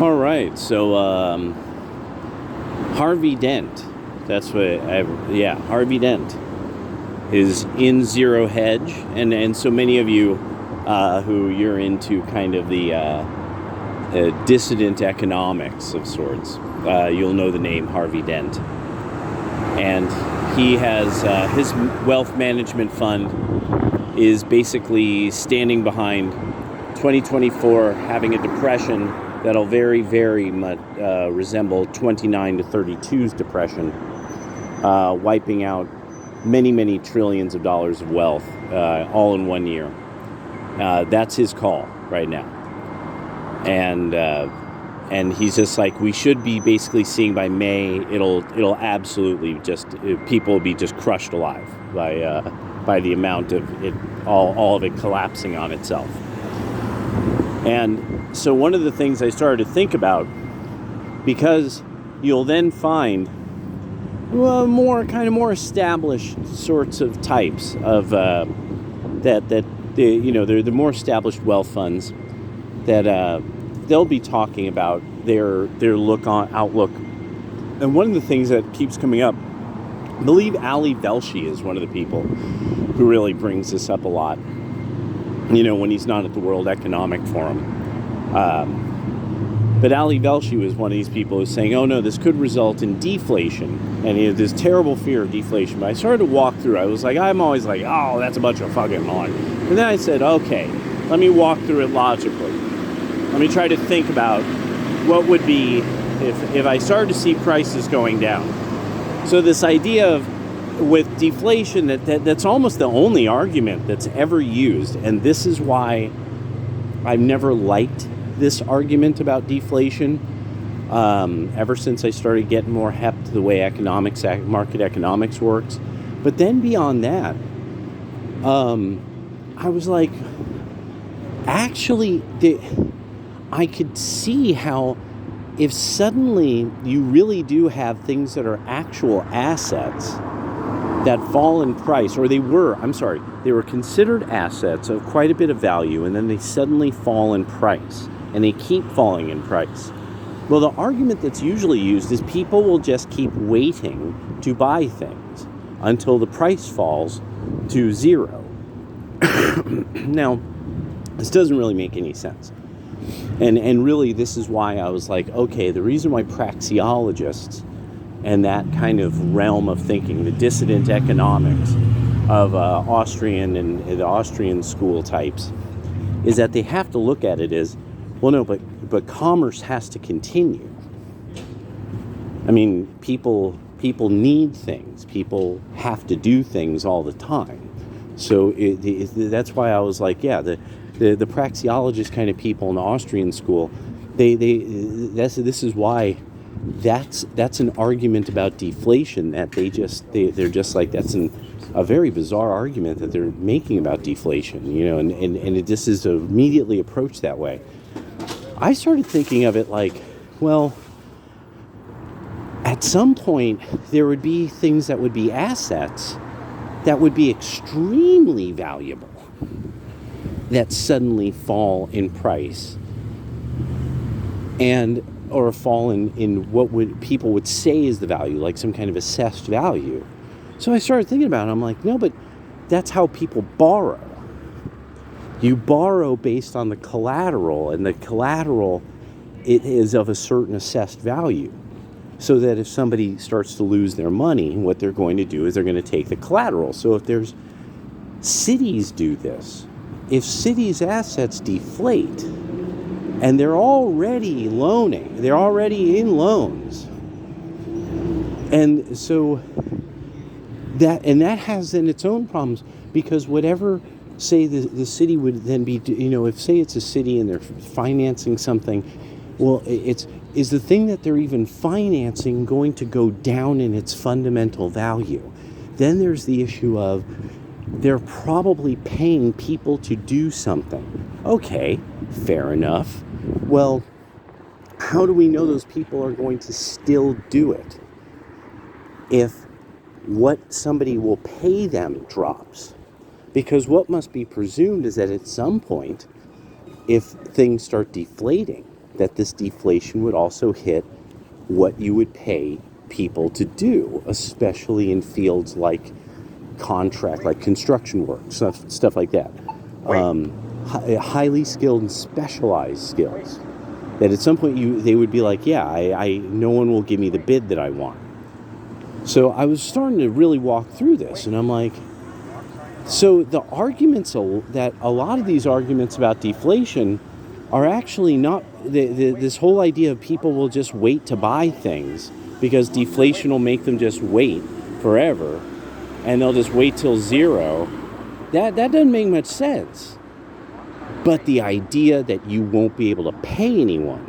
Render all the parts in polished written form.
All right, so Harvey Dent. That's what yeah, Harvey Dent is in Zero Hedge, and so many of you who you're into kind of the dissident economics of sorts, you'll know the name Harvey Dent, and he has his wealth management fund is basically standing behind 2024 having a depression that'll very, very much resemble 29 to 32's depression, wiping out many, many trillions of dollars of wealth all in 1 year. That's his call right now. And he's just like, we should be basically seeing by May, it'll absolutely just, people will be just crushed alive by the amount of it, all of it collapsing on itself. And so one of the things I started to think about, because you'll then find more established sorts of types of they're the more established wealth funds that they'll be talking about their outlook. And one of the things that keeps coming up, I believe Ali Velshi is one of the people who really brings this up a lot. When he's not at the World Economic Forum. But Ali Velshi was one of these people who's saying, oh no, this could result in deflation. And he had this terrible fear of deflation. But I started to walk through. I'm always like, oh, that's a bunch of fucking malarkey. And then I said, okay, let me walk through it logically. Let me try to think about what would be if I started to see prices going down. So this idea of with deflation, that's almost the only argument that's ever used, and this is why I've never liked this argument about deflation ever since I started getting more hep to the way market economics works. But then beyond that, I was like, actually, I could see how if suddenly you really do have things that are actual assets that fall in price, or they were considered assets of quite a bit of value, and then they suddenly fall in price, and they keep falling in price. Well, the argument that's usually used is people will just keep waiting to buy things until the price falls to zero. Now, this doesn't really make any sense. And really, this is why I was like, okay, the reason why praxeologists and that kind of realm of thinking, the dissident economics of Austrian and the Austrian school types, is that they have to look at it as, well, no, but commerce has to continue. I mean, people need things. People have to do things all the time. So that's why I was like, yeah, the praxeologist kind of people in the Austrian school, this is why that's an argument about deflation that they're just like, that's a very bizarre argument that they're making about deflation, and it just is immediately approached that way. I started thinking of it like, well, at some point there would be things that would be assets that would be extremely valuable that suddenly fall in price or fall in what people would say is the value, like some kind of assessed value. So I started thinking about it. I'm like, no, but that's how people borrow. You borrow based on the collateral, and the collateral, it is of a certain assessed value. So that if somebody starts to lose their money, what they're going to do is they're going to take the collateral. So if cities do this, if cities' assets deflate, and they're already loaning, they're already in loans, and so that has then its own problems, because whatever, say the city would then be, if say it's a city and they're financing something, well, is the thing that they're even financing going to go down in its fundamental value? Then there's the issue of they're probably paying people to do something. Okay, fair enough. Well, how do we know those people are going to still do it if what somebody will pay them drops? Because what must be presumed is that at some point, if things start deflating, that this deflation would also hit what you would pay people to do, especially in fields like construction work, stuff like that. Highly skilled and specialized skills. That at some point they would be like, yeah, I no one will give me the bid that I want. So I was starting to really walk through this, and I'm like, so the arguments that a lot of these arguments about deflation are actually not this whole idea of people will just wait to buy things because deflation will make them just wait forever, and they'll just wait till zero. That doesn't make much sense. But the idea that you won't be able to pay anyone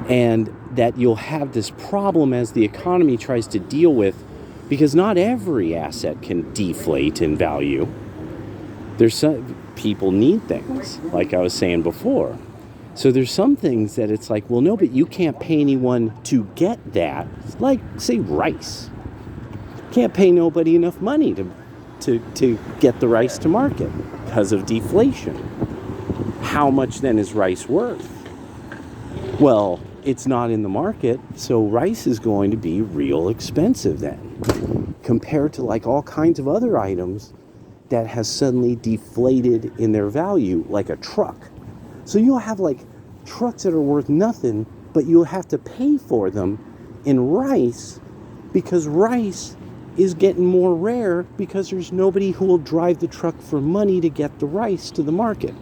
and that you'll have this problem as the economy tries to deal with, because not every asset can deflate in value. There's some people need things, like I was saying before. So there's some things that it's like, well, no, but you can't pay anyone to get that. Like, say, rice. Can't pay nobody enough money to get the rice to market because of deflation. How much then is rice worth? Well, it's not in the market, so rice is going to be real expensive then, compared to like all kinds of other items that has suddenly deflated in their value, like a truck. So you'll have like trucks that are worth nothing, but you'll have to pay for them in rice, because rice is getting more rare because there's nobody who will drive the truck for money to get the rice to the market.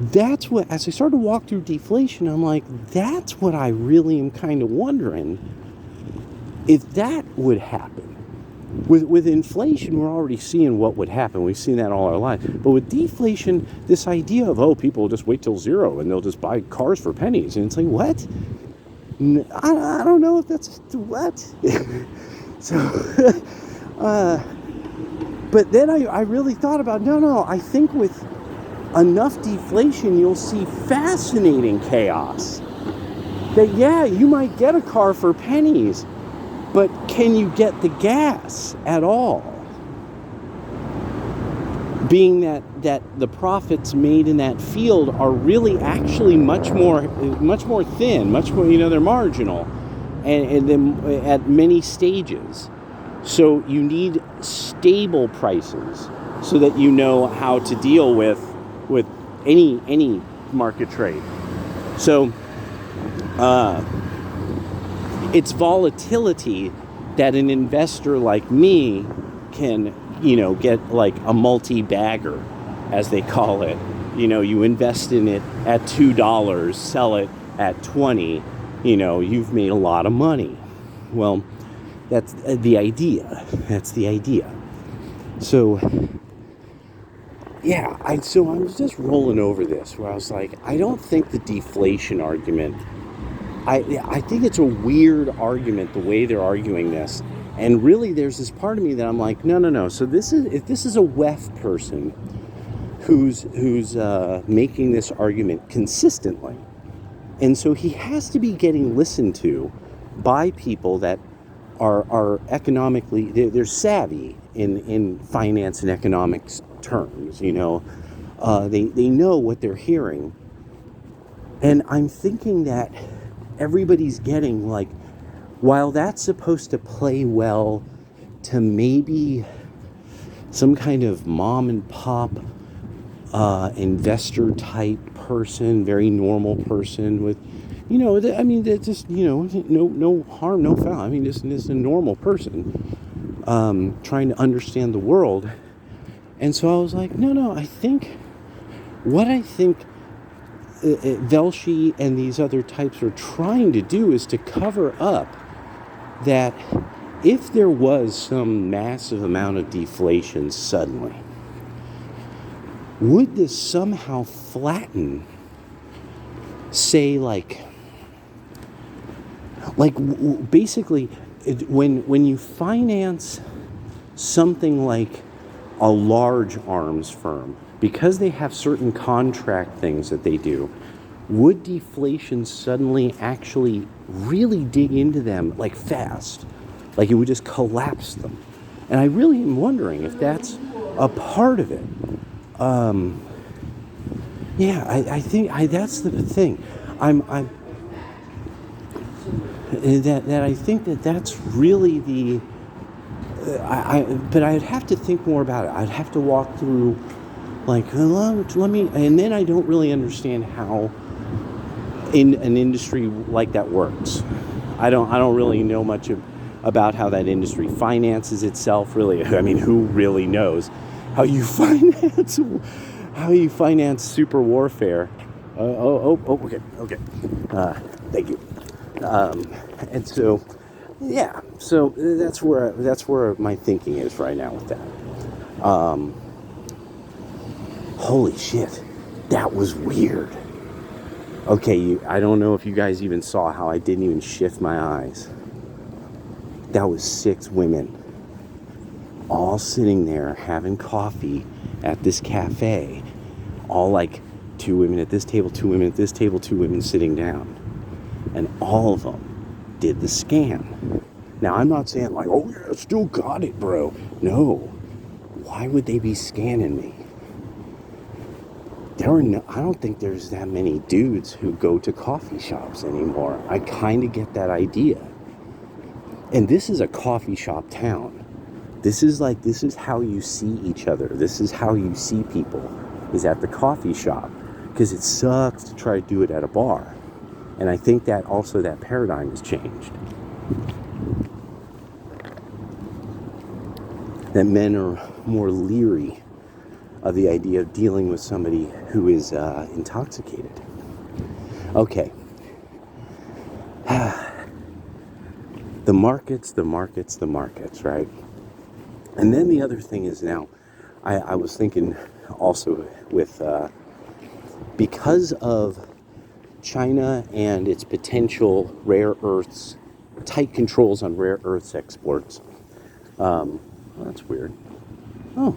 That's what, as I started to walk through deflation, I'm like, that's what I really am kind of wondering if that would happen. With inflation, we're already seeing what would happen. We've seen that all our life. But with deflation, this idea of, people will just wait till zero and they'll just buy cars for pennies. And it's like, what? I don't know if that's what. So, but then I really thought about, no, I think with enough deflation, you'll see fascinating chaos. That, yeah, you might get a car for pennies, but can you get the gas at all? Being that the profits made in that field are really actually much more thin, much more, they're marginal, and then at many stages. So you need stable prices so that you know how to deal with any market trade. So it's volatility that an investor like me can, get like a multi-bagger, as they call it. You invest in it at $2, sell it at 20, you've made a lot of money. Well, that's the idea. So, yeah, I was just rolling over this where I was like, I don't think the deflation argument, I think it's a weird argument the way they're arguing this. And really there's this part of me that I'm like, no. So if this is a WEF person who's making this argument consistently, and so he has to be getting listened to by people that are economically, they're savvy in finance and economics terms, they know what they're hearing. And I'm thinking that everybody's getting, like, while that's supposed to play well to maybe some kind of mom and pop investor type person, very normal person with, just, no harm, no foul. I mean, just a normal person trying to understand the world. And so I was like, no, I think Velshi and these other types are trying to do is to cover up that if there was some massive amount of deflation suddenly, would this somehow flatten, say, basically, when you finance something like a large arms firm, because they have certain contract things that they do, would deflation suddenly actually really dig into them like fast? Like it would just collapse them. And I really am wondering if that's a part of it. Yeah, I think that's the thing. I'm that I think that's really the. But I'd have to think more about it. I'd have to walk through, like, let me, and then I don't really understand how in an industry like that works. I don't really know much about how that industry finances itself. Really, I mean, who really knows how you finance super warfare? Okay. Thank you. And so, yeah. So that's where my thinking is right now with that. Holy shit, that was weird. Okay, I don't know if you guys even saw how I didn't even shift my eyes. That was 6 women, all sitting there having coffee at this cafe. All like 2 women at this table, 2 women at this table, 2 women sitting down. And all of them did the scan. Now, I'm not saying like, oh yeah, still got it, bro. No. Why would they be scanning me? I don't think there's that many dudes who go to coffee shops anymore. I kind of get that idea. And this is a coffee shop town. This is how you see each other. This is how you see people, is at the coffee shop. Because it sucks to try to do it at a bar. And I think that also that paradigm has changed. That men are more leery of the idea of dealing with somebody who is intoxicated. Okay. The markets, right? And then the other thing is now, I was thinking also with, because of China and its potential rare earths, tight controls on rare earths exports. Well, that's weird. Oh,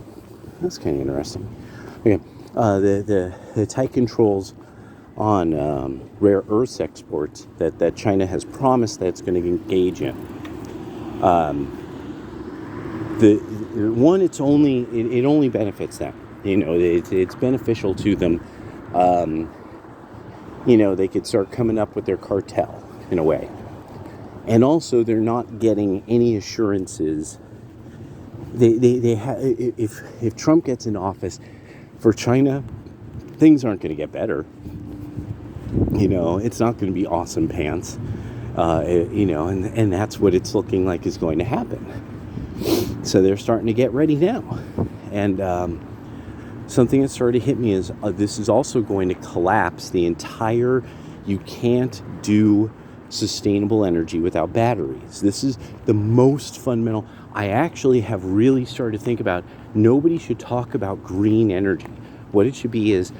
that's kind of interesting. Okay, the tight controls on rare earths exports that China has promised that it's going to engage in. The one, it only benefits them. You know, it's beneficial to them. You know, they could start coming up with their cartel in a way, and also they're not getting any assurances. They have, if Trump gets in office, for China, things aren't going to get better. You know, it's not going to be awesome pants. You know, and that's what it's looking like is going to happen. So they're starting to get ready now. And something that started to hit me is this is also going to collapse the entire, you can't do sustainable energy without batteries. This is the most fundamental. I actually have really started to think about, nobody should talk about green energy. What it should be is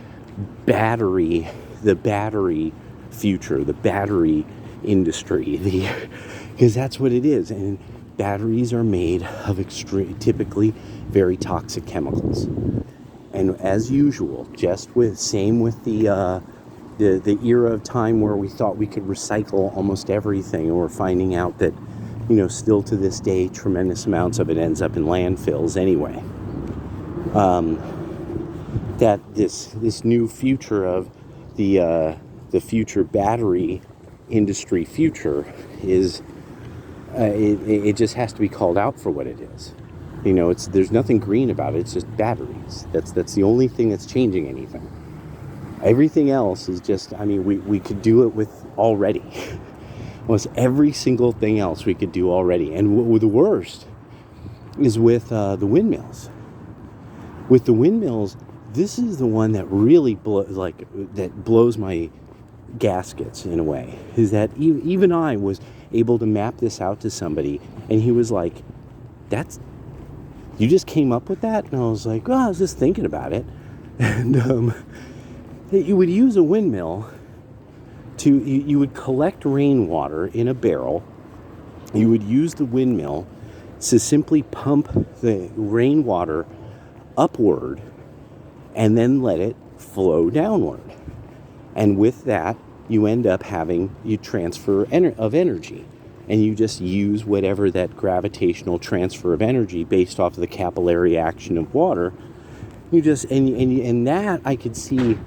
the battery future, the battery industry, because that's what it is. And batteries are made of typically very toxic chemicals. And as usual, same with the era of time where we thought we could recycle almost everything, and we're finding out that, you know, still to this day, tremendous amounts of it ends up in landfills anyway. That this new future of the future battery industry future is it just has to be called out for what it is. You know, there's nothing green about it. It's just batteries. That's the only thing that's changing anything. Everything else is just, I mean, we could do it with already. Almost every single thing else we could do already. And the worst is with the windmills. With the windmills, this is the one that really blows my gaskets in a way. Is that even I was able to map this out to somebody, and he was like, you just came up with that? And I was like, well, I was just thinking about it. And you would use a windmill you would collect rainwater in a barrel. You would use the windmill to simply pump the rainwater upward and then let it flow downward. And with that, you end up you transfer of energy. And you just use whatever that gravitational transfer of energy based off of the capillary action of water. You just, and that I could see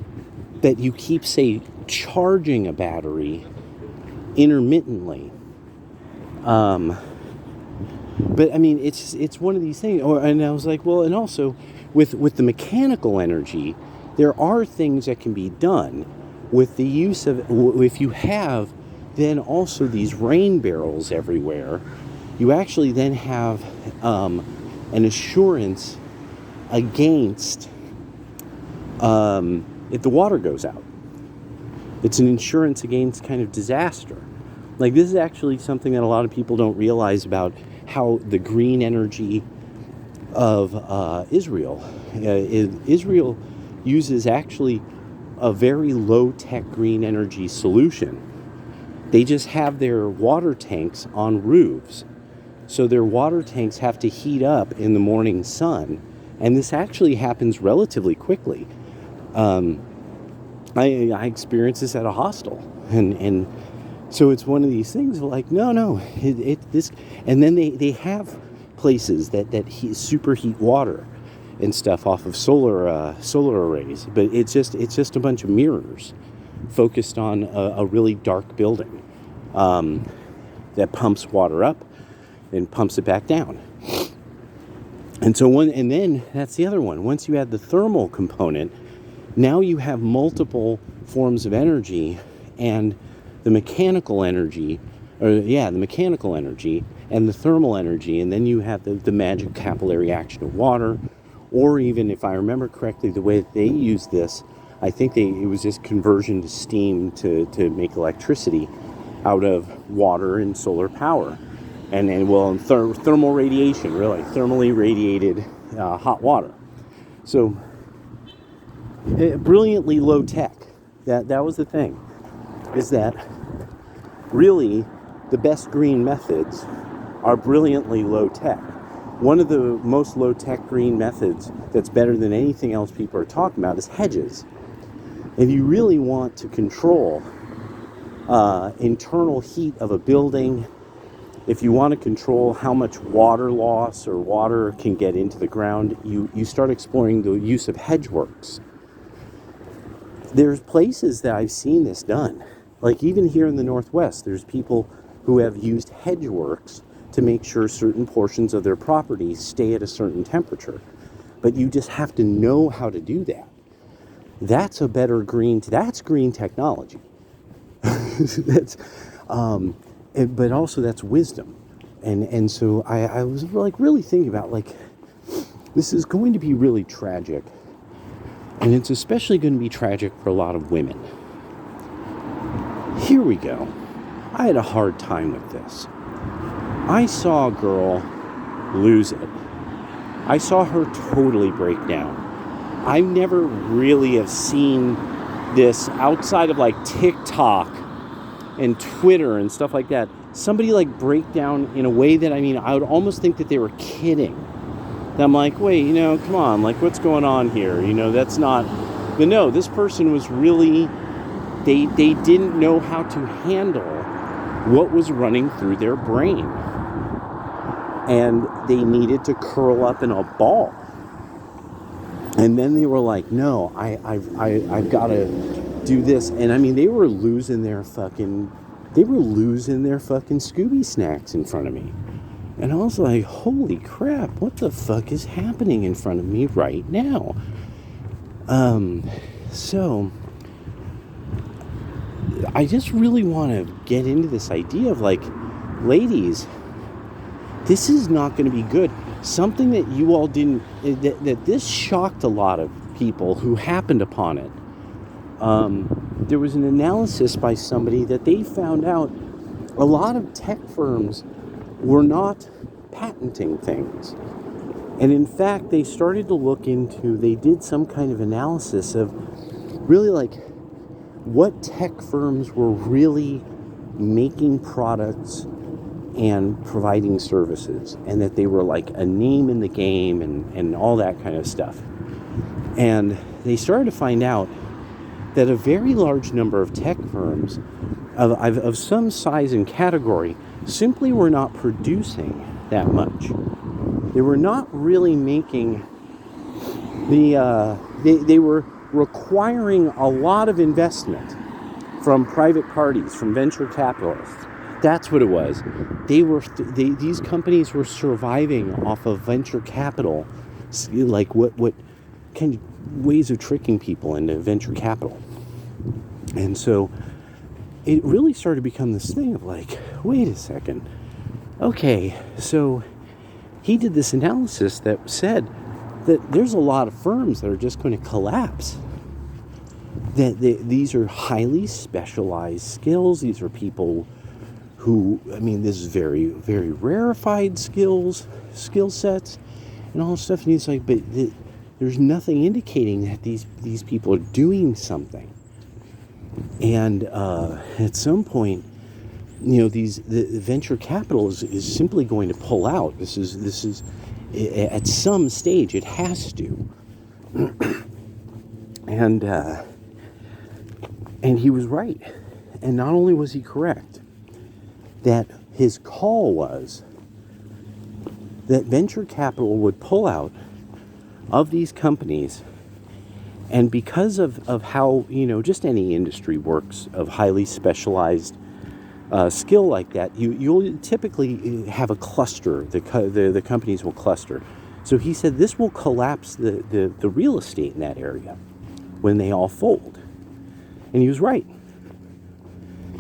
that you keep, say, charging a battery intermittently. But I mean, it's one of these things. And I was like, well, and also with the mechanical energy, there are things that can be done with the use of, if you have then also these rain barrels everywhere, you actually then have an assurance against if the water goes out. It's an insurance against kind of disaster. Like, this is actually something that a lot of people don't realize about how the green energy of Israel. Israel uses actually a very low-tech green energy solution. They just have their water tanks on roofs. So their water tanks have to heat up in the morning sun. And this actually happens relatively quickly. I experienced this at a hostel. And so it's one of these things like, no, this, and then they have places that superheat water and stuff off of solar arrays, but it's just a bunch of mirrors focused on a really dark building that pumps water up and pumps it back down. And so and then that's the other one. Once you add the thermal component, now you have multiple forms of energy, and the mechanical energy and the thermal energy, and then you have the magic capillary action of water, or even, if I remember correctly, the way that they use this, I think it was just conversion to steam to make electricity out of water and solar power, and thermal radiation, really, thermally radiated hot water. So brilliantly low tech. That was the thing, is that really the best green methods are brilliantly low tech. One of the most low tech green methods that's better than anything else people are talking about is hedges. If you really want to control internal heat of a building, if you want to control how much water loss or water can get into the ground, you start exploring the use of hedgeworks. There's places that I've seen this done. Like, even here in the Northwest, there's people who have used hedgeworks to make sure certain portions of their property stay at a certain temperature. But you just have to know how to do that. That's a better that's green technology. That's, but also that's wisdom. And so I was like really thinking about, like, this is going to be really tragic. And it's especially going to be tragic for a lot of women. Here we go. I had a hard time with this. I saw a girl lose it. I saw her totally break down. I never really have seen this outside of like TikTok and Twitter and stuff like that. Somebody like break down in a way that, I mean, I would almost think that they were kidding. And I'm like, wait, come on, like, what's going on here? That's not. But no, this person was really, they didn't know how to handle what was running through their brain. And they needed to curl up in a ball. And then they were like, no, I've got to do this. And I mean, they were losing their fucking Scooby snacks in front of me. And I was like, holy crap, what the fuck is happening in front of me right now? So I just really want to get into this idea of, like, ladies, this is not going to be good. Something that you all didn't, that this shocked a lot of people who happened upon it. There was an analysis by somebody that they found out a lot of tech firms were not patenting things. And in fact, they started to look into, they did some kind of analysis of really, like, what tech firms were really making products and providing services, and that they were like a name in the game and all that kind of stuff. And they started to find out that a very large number of tech firms of some size and category simply were not producing that much. They were not really making they were requiring a lot of investment from private parties, from venture capitalists. That's what it was. These companies were surviving off of venture capital, like what kind of ways of tricking people into venture capital. And so it really started to become this thing of like, wait a second. Okay, so he did this analysis that said that there's a lot of firms that are just going to collapse. That these are highly specialized skills. These are people who, I mean, this is very, very rarefied skill sets and all this stuff. And he's like, but there's nothing indicating that these people are doing something. And at some point, the venture capital is simply going to pull out. This is at some stage it has to. And he was right. And not only was he correct, that his call was that venture capital would pull out of these companies. And because of how, just any industry works of highly specialized skill like that, you'll typically have a cluster. The companies will cluster. So he said this will collapse the real estate in that area when they all fold. And he was right.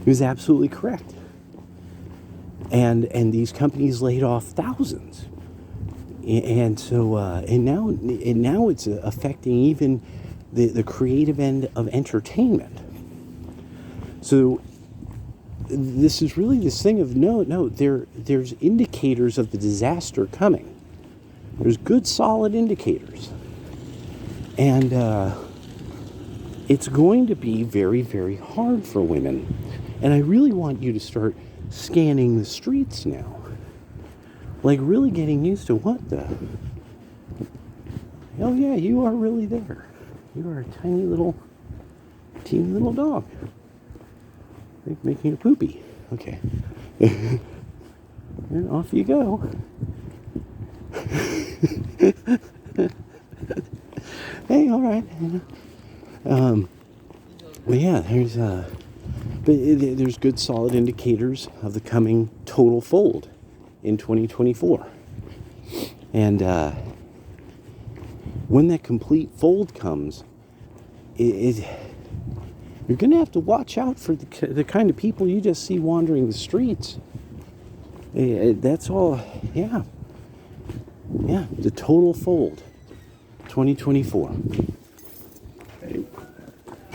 He was absolutely correct. And these companies laid off thousands. And so and now it's affecting even the creative end of entertainment. So this is really this thing of there's indicators of the disaster coming. There's good solid indicators. And it's going to be very, very hard for women. And I really want you to start scanning the streets now. Like really getting used to what the... Oh yeah, you are really there. You are a teeny little dog. Making a poopy. Okay. And off you go. Hey, all right. But yeah, there's good solid indicators of the coming total fold in 2024. And when that complete fold comes, you're going to have to watch out for the kind of people you just see wandering the streets. That's all, yeah. Yeah, the total fold, 2024.